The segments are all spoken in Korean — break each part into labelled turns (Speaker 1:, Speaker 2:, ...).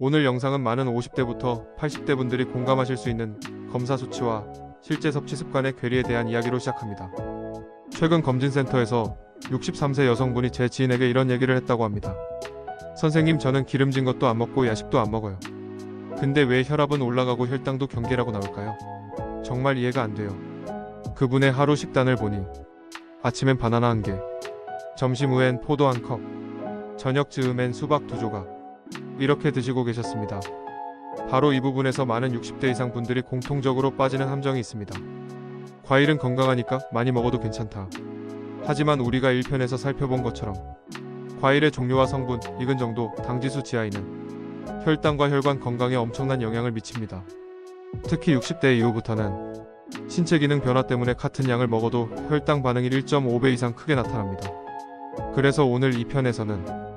Speaker 1: 오늘 영상은 많은 50대부터 80대 분들이 공감하실 수 있는 검사 수치와 실제 섭취 습관의 괴리에 대한 이야기로 시작합니다. 최근 검진센터에서 63세 여성분이 제 지인에게 이런 얘기를 했다고 합니다. 선생님, 저는 기름진 것도 안 먹고 야식도 안 먹어요. 근데 왜 혈압은 올라가고 혈당도 경계라고 나올까요? 정말 이해가 안 돼요. 그분의 하루 식단을 보니 아침엔 바나나 1개, 점심 후엔 포도 1컵, 저녁 즈음엔 수박 2조각 이렇게 드시고 계셨습니다. 바로 이 부분에서 많은 60대 이상 분들이 공통적으로 빠지는 함정이 있습니다. 과일은 건강하니까 많이 먹어도 괜찮다. 하지만 우리가 1편에서 살펴본 것처럼 과일의 종류와 성분, 익은 정도, 당지수 지하에는 혈당과 혈관 건강에 엄청난 영향을 미칩니다. 특히 60대 이후부터는 신체 기능 변화 때문에 같은 양을 먹어도 혈당 반응이 1.5배 이상 크게 나타납니다. 그래서 오늘 2편에서는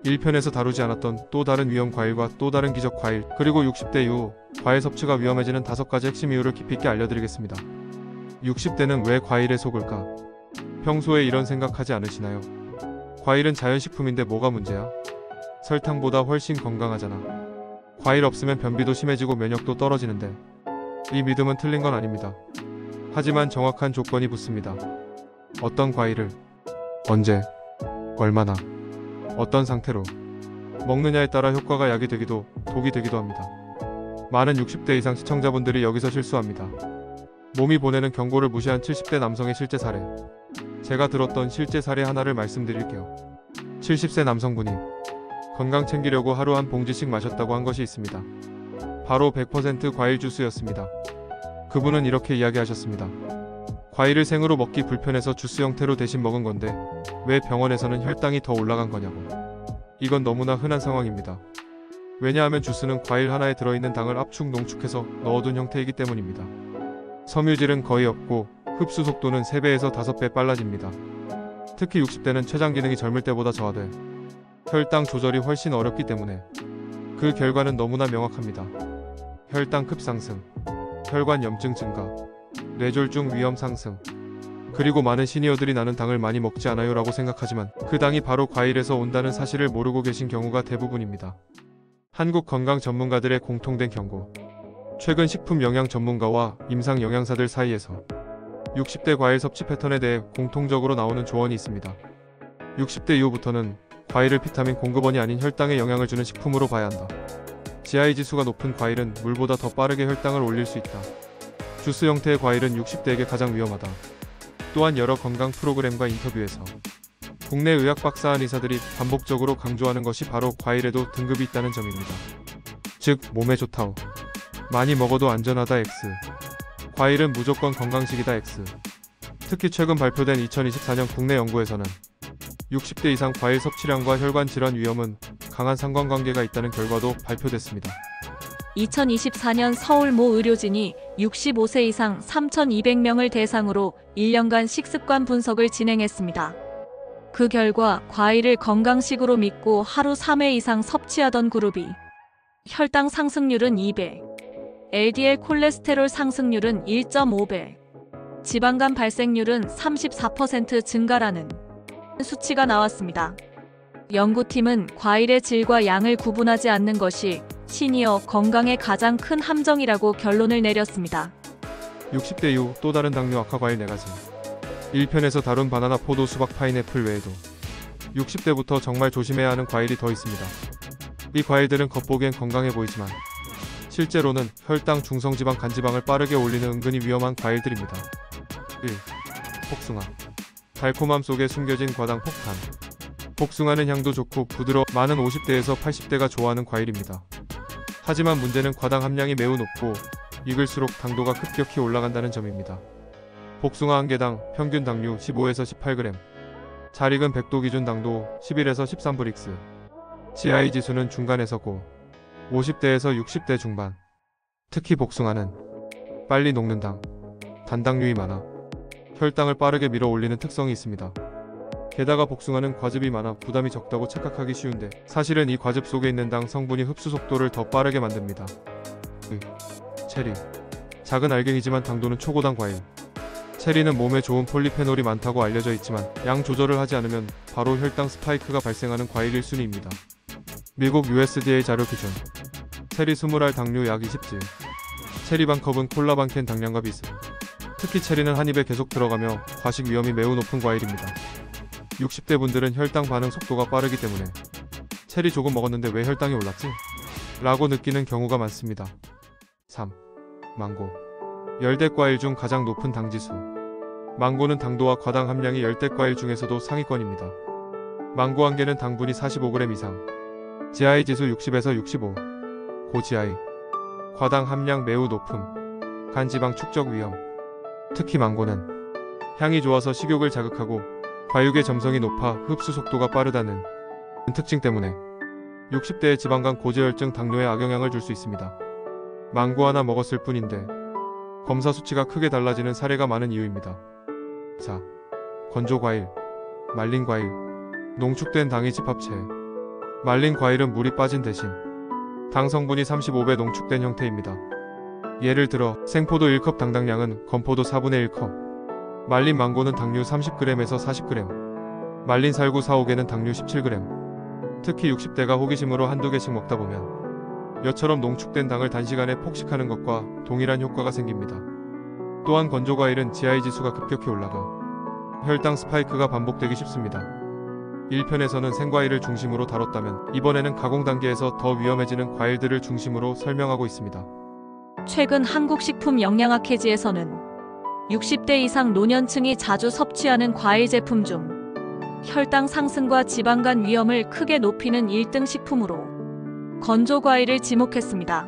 Speaker 1: 1편에서 다루지 않았던 또 다른 위험 과일과 또 다른 기적 과일, 그리고 60대 이후 과일 섭취가 위험해지는 5가지 핵심 이유를 깊이 있게 알려드리겠습니다. 60대는 왜 과일에 속을까? 평소에 이런 생각하지 않으시나요? 과일은 자연식품인데 뭐가 문제야? 설탕보다 훨씬 건강하잖아. 과일 없으면 변비도 심해지고 면역도 떨어지는데. 이 믿음은 틀린 건 아닙니다. 하지만 정확한 조건이 붙습니다. 어떤 과일을, 언제, 얼마나, 어떤 상태로 먹느냐에 따라 효과가 약이 되기도 독이 되기도 합니다. 많은 60대 이상 시청자분들이 여기서 실수합니다. 몸이 보내는 경고를 무시한 70대 남성의 실제 사례. 제가 들었던 실제 사례 하나를 말씀드릴게요. 70세 남성분이 건강 챙기려고 하루 한 봉지씩 마셨다고 한 것이 있습니다. 바로 100% 과일 주스였습니다. 그분은 이렇게 이야기하셨습니다. 과일을 생으로 먹기 불편해서 주스 형태로 대신 먹은 건데 왜 병원에서는 혈당이 더 올라간 거냐고. 이건 너무나 흔한 상황입니다. 왜냐하면 주스는 과일 하나에 들어있는 당을 압축 농축해서 넣어둔 형태이기 때문입니다. 섬유질은 거의 없고 흡수 속도는 3배에서 5배 빨라집니다. 특히 60대는 췌장 기능이 젊을 때보다 저하돼 혈당 조절이 훨씬 어렵기 때문에 그 결과는 너무나 명확합니다. 혈당 급상승, 혈관 염증 증가, 뇌졸중 위험 상승. 그리고 많은 시니어들이 나는 당을 많이 먹지 않아요 라고 생각하지만 그 당이 바로 과일에서 온다는 사실을 모르고 계신 경우가 대부분입니다. 한국 건강 전문가들의 공통된 경고. 최근 식품 영양 전문가와 임상 영양사들 사이에서 60대 과일 섭취 패턴에 대해 공통적으로 나오는 조언이 있습니다. 60대 이후부터는 과일을 비타민 공급원이 아닌 혈당에 영향을 주는 식품으로 봐야 한다. GI 지수가 높은 과일은 물보다 더 빠르게 혈당을 올릴 수 있다. 주스 형태의 과일은 60대에게 가장 위험하다. 또한 여러 건강 프로그램과 인터뷰에서 국내 의학 박사한 의사들이 반복적으로 강조하는 것이 바로 과일에도 등급이 있다는 점입니다. 즉, 몸에 좋다오. 많이 먹어도 안전하다 X. 과일은 무조건 건강식이다 X. 특히 최근 발표된 2024년 국내 연구에서는 60대 이상 과일 섭취량과 혈관 질환 위험은 강한 상관관계가 있다는 결과도 발표됐습니다.
Speaker 2: 2024년 서울 모 의료진이 65세 이상 3,200명을 대상으로 1년간 식습관 분석을 진행했습니다. 그 결과 과일을 건강식으로 믿고 하루 3회 이상 섭취하던 그룹이 혈당 상승률은 2배, LDL 콜레스테롤 상승률은 1.5배, 지방간 발생률은 34% 증가라는 수치가 나왔습니다. 연구팀은 과일의 질과 양을 구분하지 않는 것이 시니어 건강의 가장 큰 함정이라고 결론을 내렸습니다.
Speaker 1: 60대 이후 또 다른 당뇨 악화 과일 4가지. 1편에서 다룬 바나나, 포도, 수박, 파인애플 외에도 60대부터 정말 조심해야 하는 과일이 더 있습니다. 이 과일들은 겉보기엔 건강해 보이지만 실제로는 혈당, 중성지방, 간지방을 빠르게 올리는 은근히 위험한 과일들입니다. 1. 복숭아. 달콤함 속에 숨겨진 과당 폭탄. 복숭아는 향도 좋고 부드러워 많은 50대에서 80대가 좋아하는 과일입니다. 하지만 문제는 과당 함량이 매우 높고 익을수록 당도가 급격히 올라간다는 점입니다. 복숭아 1개당 평균 당류 15에서 18g, 잘 익은 100도 기준 당도 11에서 13브릭스, GI 지수는 중간에서 고, 50대에서 60대 중반. 특히 복숭아는 빨리 녹는 당, 단당류이 많아 혈당을 빠르게 밀어 올리는 특성이 있습니다. 게다가 복숭아는 과즙이 많아 부담이 적다고 착각하기 쉬운데 사실은 이 과즙 속에 있는 당 성분이 흡수 속도를 더 빠르게 만듭니다. 체리. 작은 알갱이지만 당도는 초고당 과일. 체리는 몸에 좋은 폴리페놀이 많다고 알려져 있지만 양 조절을 하지 않으면 바로 혈당 스파이크가 발생하는 과일 1순위입니다. 미국 USDA 자료 기준 체리 20알 당류 약 20질. 체리 반 컵은 콜라 반 캔 당량과 비슷. 특히 체리는 한 입에 계속 들어가며 과식 위험이 매우 높은 과일입니다. 60대 분들은 혈당 반응 속도가 빠르기 때문에 체리 조금 먹었는데 왜 혈당이 올랐지? 라고 느끼는 경우가 많습니다. 3. 망고. 열대과일 중 가장 높은 당지수. 망고는 당도와 과당 함량이 열대과일 중에서도 상위권입니다. 망고 한 개는 당분이 45g 이상. GI 지수 60에서 65. 고GI. 과당 함량 매우 높음. 간지방 축적 위험. 특히 망고는 향이 좋아서 식욕을 자극하고 과육의 점성이 높아 흡수 속도가 빠르다는 특징 때문에 60대의 지방간 고지혈증 당뇨에 악영향을 줄 수 있습니다. 망고 하나 먹었을 뿐인데 검사 수치가 크게 달라지는 사례가 많은 이유입니다. 4. 건조과일. 말린 과일. 농축된 당이 집합체. 말린 과일은 물이 빠진 대신 당 성분이 35배 농축된 형태입니다. 예를 들어 생포도 1컵 당당량은 건포도 4분의 1컵. 말린 망고는 당류 30g에서 40g. 말린 살구 4-5개는 당류 17g. 특히 60대가 호기심으로 한두 개씩 먹다 보면 엿처럼 농축된 당을 단시간에 폭식하는 것과 동일한 효과가 생깁니다. 또한 건조과일은 GI 지수가 급격히 올라가 혈당 스파이크가 반복되기 쉽습니다. 1편에서는 생과일을 중심으로 다뤘다면 이번에는 가공 단계에서 더 위험해지는 과일들을 중심으로 설명하고 있습니다.
Speaker 2: 최근 한국식품영양학회지에서는 60대 이상 노년층이 자주 섭취하는 과일 제품 중 혈당 상승과 지방간 위험을 크게 높이는 1등 식품으로 건조과일을 지목했습니다.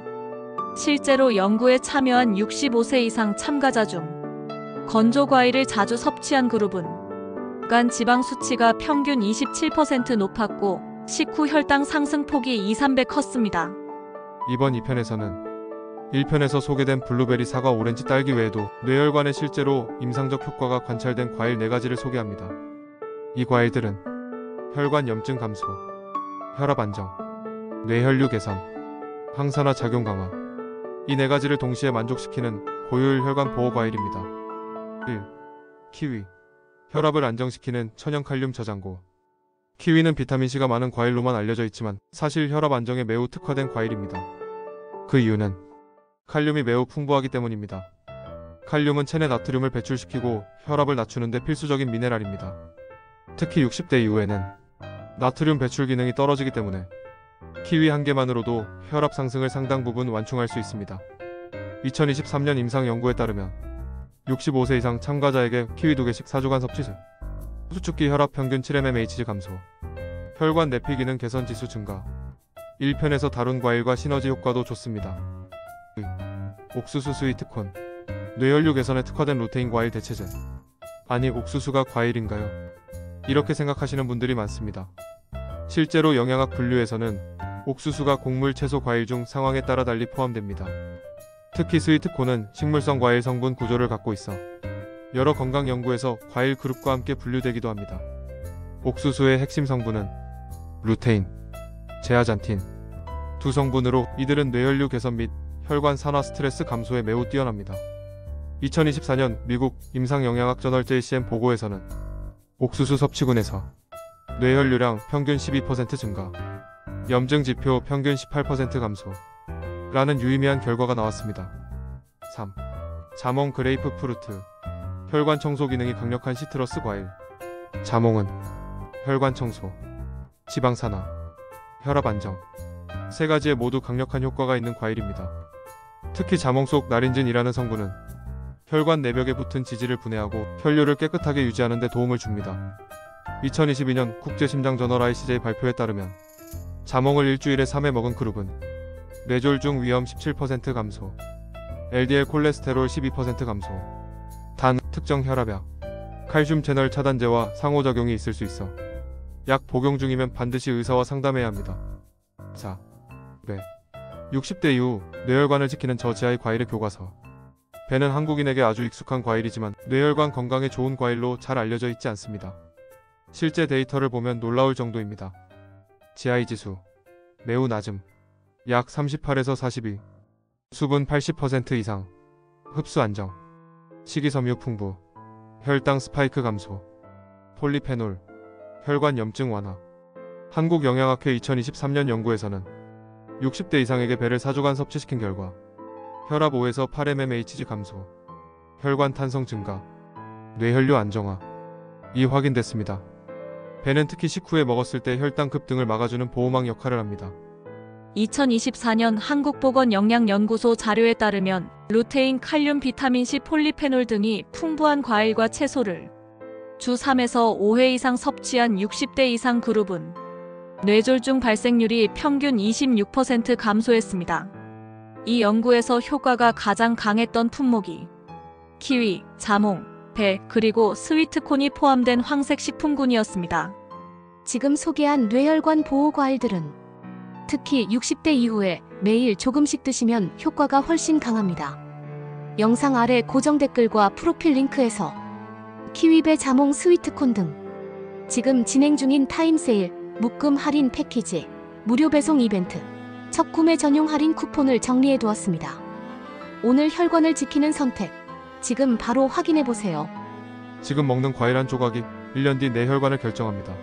Speaker 2: 실제로 연구에 참여한 65세 이상 참가자 중 건조과일을 자주 섭취한 그룹은 간 지방 수치가 평균 27% 높았고 식후 혈당 상승폭이 2~3배 컸습니다.
Speaker 1: 이번 2편에서는 1편에서 소개된 블루베리, 사과, 오렌지, 딸기 외에도 뇌혈관에 실제로 임상적 효과가 관찰된 과일 4가지를 소개합니다. 이 과일들은 혈관 염증 감소, 혈압 안정, 뇌혈류 개선, 항산화 작용 강화. 이 4가지를 동시에 만족시키는 고효율 혈관 보호 과일입니다. 1. 키위. 혈압을 안정시키는 천연 칼륨 저장고. 키위는 비타민C가 많은 과일로만 알려져 있지만 사실 혈압 안정에 매우 특화된 과일입니다. 그 이유는 칼륨이 매우 풍부하기 때문입니다. 칼륨은 체내 나트륨을 배출시키고 혈압을 낮추는 데 필수적인 미네랄입니다. 특히 60대 이후에는 나트륨 배출 기능이 떨어지기 때문에 키위 한 개만으로도 혈압 상승을 상당 부분 완충할 수 있습니다. 2023년 임상 연구에 따르면 65세 이상 참가자에게 키위 2개씩 4주간 섭취 중 수축기 혈압 평균 7mmHg 감소, 혈관 내피 기능 개선 지수 증가. 1편에서 다룬 과일과 시너지 효과도 좋습니다. 옥수수 스위트콘. 뇌혈류 개선에 특화된 루테인 과일 대체제. 아니, 옥수수가 과일인가요? 이렇게 생각하시는 분들이 많습니다. 실제로 영양학 분류에서는 옥수수가 곡물, 채소, 과일 중 상황에 따라 달리 포함됩니다. 특히 스위트콘은 식물성 과일 성분 구조를 갖고 있어 여러 건강 연구에서 과일 그룹과 함께 분류되기도 합니다. 옥수수의 핵심 성분은 루테인, 제아잔틴 두 성분으로 이들은 뇌혈류 개선 및 혈관 산화 스트레스 감소에 매우 뛰어납니다. 2024년 미국 임상영양학 저널 JCM 보고에서는 옥수수 섭취군에서 뇌혈류량 평균 12% 증가, 염증 지표 평균 18% 감소 라는 유의미한 결과가 나왔습니다. 3. 자몽 그레이프 프루트. 혈관 청소 기능이 강력한 시트러스 과일. 자몽은 혈관 청소, 지방 산화, 혈압 안정 3가지에 모두 강력한 효과가 있는 과일입니다. 특히 자몽 속 나린진이라는 성분은 혈관 내벽에 붙은 지질을 분해하고 혈류를 깨끗하게 유지하는 데 도움을 줍니다. 2022년 국제심장저널 ICJ 발표에 따르면 자몽을 일주일에 3회 먹은 그룹은 뇌졸중 위험 17% 감소, LDL 콜레스테롤 12% 감소, 단, 특정 혈압약, 칼슘 채널 차단제와 상호작용이 있을 수 있어 약 복용 중이면 반드시 의사와 상담해야 합니다. 4. 배. 60대 이후 뇌혈관을 지키는 저지아의 과일의 교과서. 배는 한국인에게 아주 익숙한 과일이지만 뇌혈관 건강에 좋은 과일로 잘 알려져 있지 않습니다. 실제 데이터를 보면 놀라울 정도입니다. GI 지수 매우 낮음, 약 38에서 42, 수분 80% 이상, 흡수 안정, 식이섬유 풍부, 혈당 스파이크 감소, 폴리페놀, 혈관 염증 완화. 한국영양학회 2023년 연구에서는 60대 이상에게 배를 4주간 섭취시킨 결과 혈압 5에서 8mmHg 감소, 혈관 탄성 증가, 뇌혈류 안정화 이 확인됐습니다. 배는 특히 식후에 먹었을 때 혈당 급등을 막아주는 보호막 역할을 합니다.
Speaker 2: 2024년 한국보건영양연구소 자료에 따르면 루테인, 칼륨, 비타민C, 폴리페놀 등이 풍부한 과일과 채소를 주 3에서 5회 이상 섭취한 60대 이상 그룹은 뇌졸중 발생률이 평균 26% 감소했습니다. 이 연구에서 효과가 가장 강했던 품목이 키위, 자몽, 배, 그리고 스위트콘이 포함된 황색 식품군이었습니다.
Speaker 3: 지금 소개한 뇌혈관 보호 과일들은 특히 60대 이후에 매일 조금씩 드시면 효과가 훨씬 강합니다. 영상 아래 고정 댓글과 프로필 링크에서 키위배, 자몽, 스위트콘 등 지금 진행 중인 타임세일, 묶음 할인 패키지, 무료 배송 이벤트, 첫 구매 전용 할인 쿠폰을 정리해 두었습니다. 오늘 혈관을 지키는 선택, 지금 바로 확인해보세요.
Speaker 1: 지금 먹는 과일 한 조각이 1년 뒤 내 혈관을 결정합니다.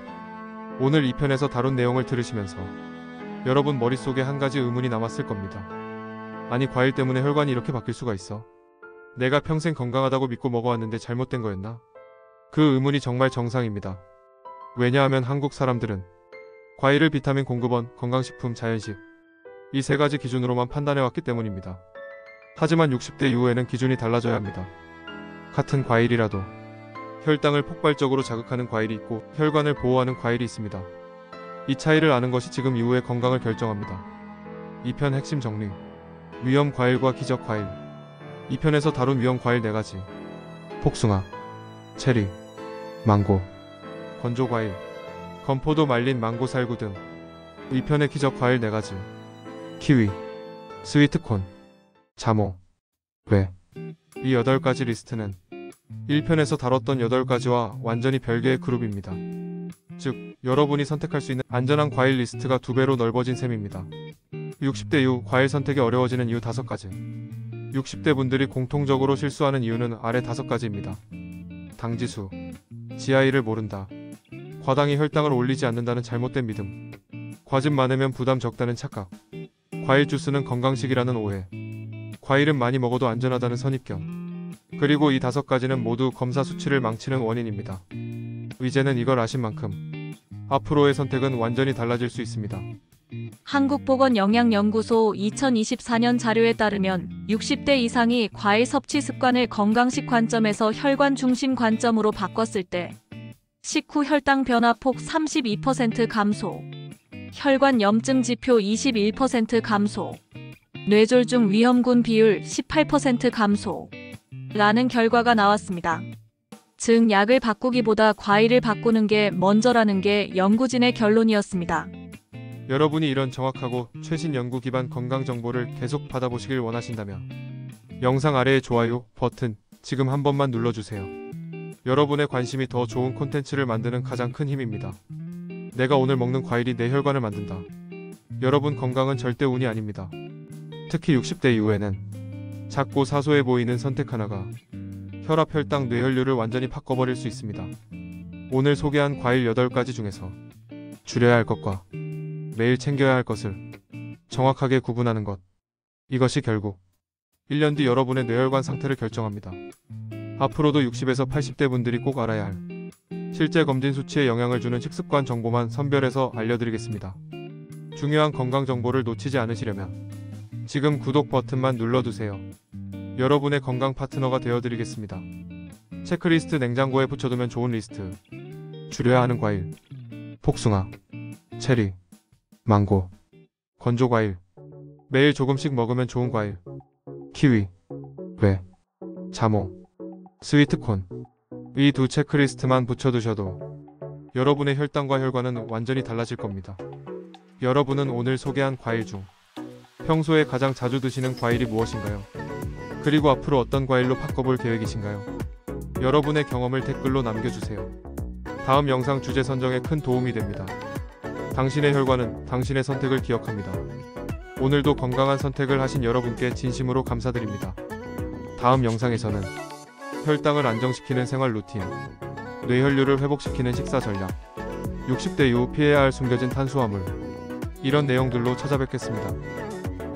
Speaker 1: 오늘 이 편에서 다룬 내용을 들으시면서 여러분 머릿속에 한 가지 의문이 남았을 겁니다. 아니, 과일 때문에 혈관이 이렇게 바뀔 수가 있어? 내가 평생 건강하다고 믿고 먹어왔는데 잘못된 거였나? 그 의문이 정말 정상입니다. 왜냐하면 한국 사람들은 과일을 비타민 공급원, 건강식품, 자연식 이 세 가지 기준으로만 판단해왔기 때문입니다. 하지만 60대 이후에는 기준이 달라져야 합니다. 같은 과일이라도 혈당을 폭발적으로 자극하는 과일이 있고 혈관을 보호하는 과일이 있습니다. 이 차이를 아는 것이 지금 이후의 건강을 결정합니다. 2편 핵심 정리, 위험 과일과 기적 과일. 2편에서 다룬 위험 과일 4가지, 복숭아, 체리, 망고, 건조 과일, 건포도, 말린 망고 살구 등. 2편의 기적 과일 4가지, 키위, 스위트콘, 자몽, 배. 이 8가지 리스트는 1편에서 다뤘던 8가지와 완전히 별개의 그룹입니다. 즉, 여러분이 선택할 수 있는 안전한 과일 리스트가 2배로 넓어진 셈입니다. 60대 이후 과일 선택이 어려워지는 이유 5가지. 60대 분들이 공통적으로 실수하는 이유는 아래 5가지입니다. 당지수, GI를 모른다, 과당이 혈당을 올리지 않는다는 잘못된 믿음, 과즙 많으면 부담 적다는 착각, 과일 주스는 건강식이라는 오해, 과일은 많이 먹어도 안전하다는 선입견, 그리고 이 5가지는 모두 검사 수치를 망치는 원인입니다. 이제는 이걸 아신 만큼 앞으로의 선택은 완전히 달라질 수 있습니다.
Speaker 2: 한국보건영양연구소 2024년 자료에 따르면 60대 이상이 과일 섭취 습관을 건강식 관점에서 혈관 중심 관점으로 바꿨을 때 식후 혈당 변화폭 32% 감소, 혈관 염증 지표 21% 감소, 뇌졸중 위험군 비율 18% 감소 라는 결과가 나왔습니다. 즉, 약을 바꾸기보다 과일을 바꾸는 게 먼저라는 게 연구진의 결론이었습니다.
Speaker 1: 여러분이 이런 정확하고 최신 연구 기반 건강 정보를 계속 받아보시길 원하신다면 영상 아래의 좋아요 버튼 지금 한 번만 눌러주세요. 여러분의 관심이 더 좋은 콘텐츠를 만드는 가장 큰 힘입니다. 내가 오늘 먹는 과일이 내 혈관을 만든다. 여러분 건강은 절대 운이 아닙니다. 특히 60대 이후에는 작고 사소해 보이는 선택 하나가 혈압, 혈당, 뇌혈류를 완전히 바꿔버릴 수 있습니다. 오늘 소개한 과일 8가지 중에서 줄여야 할 것과 매일 챙겨야 할 것을 정확하게 구분하는 것, 이것이 결국 1년 뒤 여러분의 뇌혈관 상태를 결정합니다. 앞으로도 60에서 80대 분들이 꼭 알아야 할 실제 검진 수치에 영향을 주는 식습관 정보만 선별해서 알려드리겠습니다. 중요한 건강 정보를 놓치지 않으시려면 지금 구독 버튼만 눌러두세요. 여러분의 건강 파트너가 되어드리겠습니다. 체크리스트, 냉장고에 붙여두면 좋은 리스트. 줄여야 하는 과일, 복숭아, 체리, 망고, 건조 과일, 매일 조금씩 먹으면 좋은 과일, 키위, 배, 자몽, 스위트콘. 이 2 체크리스트만 붙여두셔도 여러분의 혈당과 혈관은 완전히 달라질 겁니다. 여러분은 오늘 소개한 과일 중 평소에 가장 자주 드시는 과일이 무엇인가요? 그리고 앞으로 어떤 과일로 바꿔볼 계획이신가요? 여러분의 경험을 댓글로 남겨주세요. 다음 영상 주제 선정에 큰 도움이 됩니다. 당신의 혈관은 당신의 선택을 기억합니다. 오늘도 건강한 선택을 하신 여러분께 진심으로 감사드립니다. 다음 영상에서는 혈당을 안정시키는 생활 루틴, 뇌혈류를 회복시키는 식사 전략, 60대 이후 피해야 할 숨겨진 탄수화물, 이런 내용들로 찾아뵙겠습니다.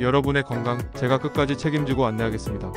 Speaker 1: 여러분의 건강 제가 끝까지 책임지고 안내하겠습니다.